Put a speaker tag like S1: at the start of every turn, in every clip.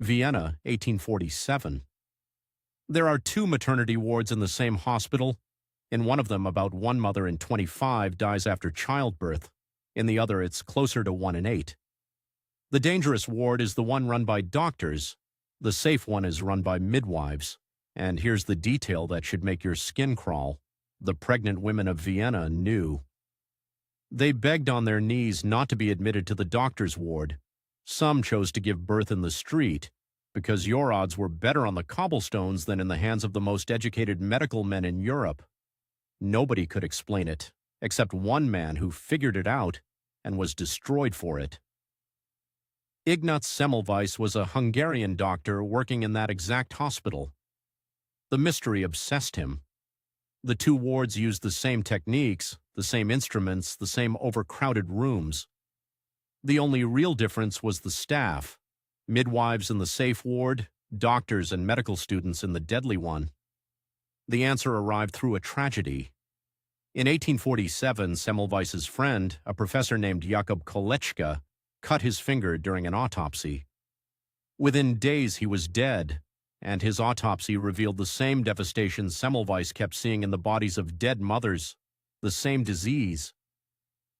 S1: Vienna, 1847. There are two maternity wards in the same hospital. In one of them, about one mother in 25 dies after childbirth. In the other, it's closer to 1 in 8. The dangerous ward is the one run by doctors. The safe one is run by midwives. And here's the detail that should make your skin crawl. The pregnant women of Vienna knew. They begged on their knees not to be admitted to the doctor's ward. Some chose to give birth in the street, because your odds were better on the cobblestones than in the hands of the most educated medical men in Europe. Nobody could explain it, except one man who figured it out and was destroyed for it. Ignaz Semmelweis was a Hungarian doctor working in that exact hospital. The mystery obsessed him. The two wards used the same techniques, the same instruments, the same overcrowded rooms. The only real difference was the staff. Midwives in the safe ward, doctors and medical students in the deadly one. The answer arrived through a tragedy. In 1847, Semmelweis's friend, a professor named Jakob Kolechka, cut his finger during an autopsy. Within days he was dead, and his autopsy revealed the same devastation Semmelweis kept seeing in the bodies of dead mothers, the same disease.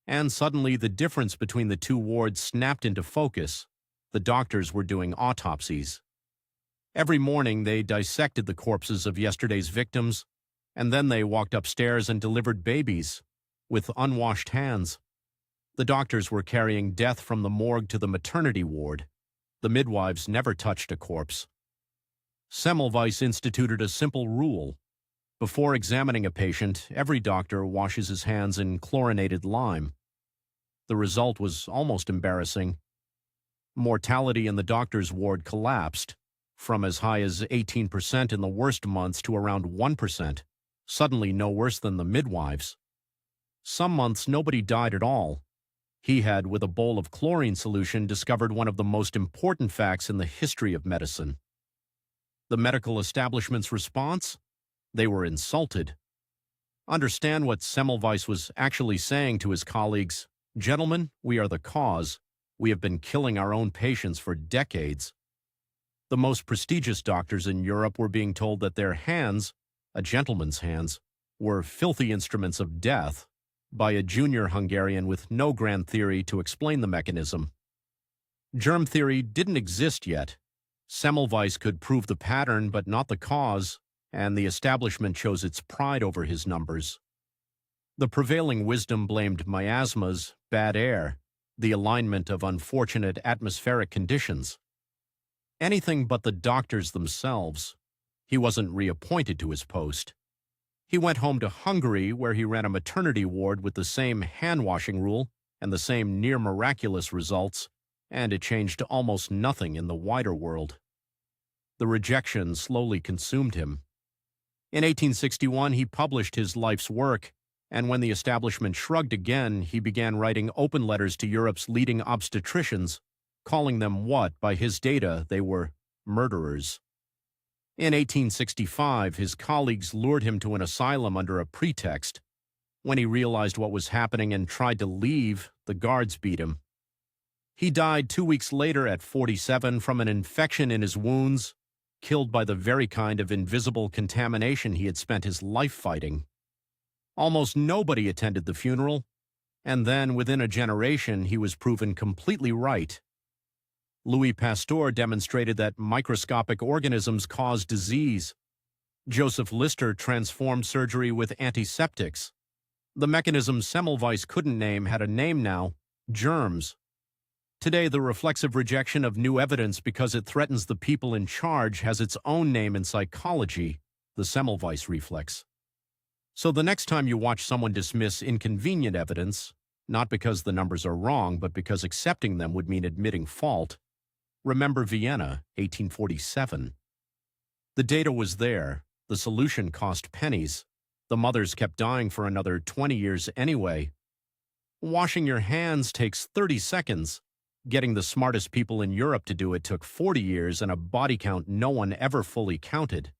S1: And suddenly the difference between the two wards snapped into focus. The doctors were doing autopsies. Every morning they dissected the corpses of yesterday's victims, and then they walked upstairs and delivered babies, with unwashed hands. The doctors were carrying death from the morgue to the maternity ward. The midwives never touched a corpse. Semmelweis instituted a simple rule. Before examining a patient, every doctor washes his hands in chlorinated lime. The result was almost embarrassing. Mortality in the doctor's ward collapsed, from as high as 18% in the worst months to around 1%, suddenly no worse than the midwives. Some months nobody died at all. He had, with a bowl of chlorine solution, discovered one of the most important facts in the history of medicine. The medical establishment's response? They were insulted. Understand what Semmelweis was actually saying to his colleagues. Gentlemen, we are the cause. We have been killing our own patients for decades. The most prestigious doctors in Europe were being told that their hands, a gentleman's hands, were filthy instruments of death by a junior Hungarian with no grand theory to explain the mechanism. Germ theory didn't exist yet. Semmelweis could prove the pattern but not the cause, and the establishment chose its pride over his numbers. The prevailing wisdom blamed miasmas, bad air, the alignment of unfortunate atmospheric conditions. Anything but the doctors themselves. He wasn't reappointed to his post. He went home to Hungary, where he ran a maternity ward with the same hand-washing rule and the same near-miraculous results, and it changed almost nothing in the wider world. The rejection slowly consumed him. In 1861, he published his life's work, and when the establishment shrugged again, he began writing open letters to Europe's leading obstetricians, calling them what, by his data, they were murderers. In 1865, his colleagues lured him to an asylum under a pretext. When he realized what was happening and tried to leave, the guards beat him. He died 2 weeks later at 47 from an infection in his wounds, killed by the very kind of invisible contamination he had spent his life fighting. Almost nobody attended the funeral, and then within a generation he was proven completely right. Louis Pasteur demonstrated that microscopic organisms cause disease. Joseph Lister transformed surgery with antiseptics. The mechanism Semmelweis couldn't name had a name now: germs. Today, the reflexive rejection of new evidence because it threatens the people in charge has its own name in psychology, the Semmelweis reflex. So the next time you watch someone dismiss inconvenient evidence, not because the numbers are wrong, but because accepting them would mean admitting fault, remember Vienna, 1847. The data was there. The solution cost pennies. The mothers kept dying for another 20 years anyway. Washing your hands takes 30 seconds. Getting the smartest people in Europe to do it took 40 years and a body count no one ever fully counted.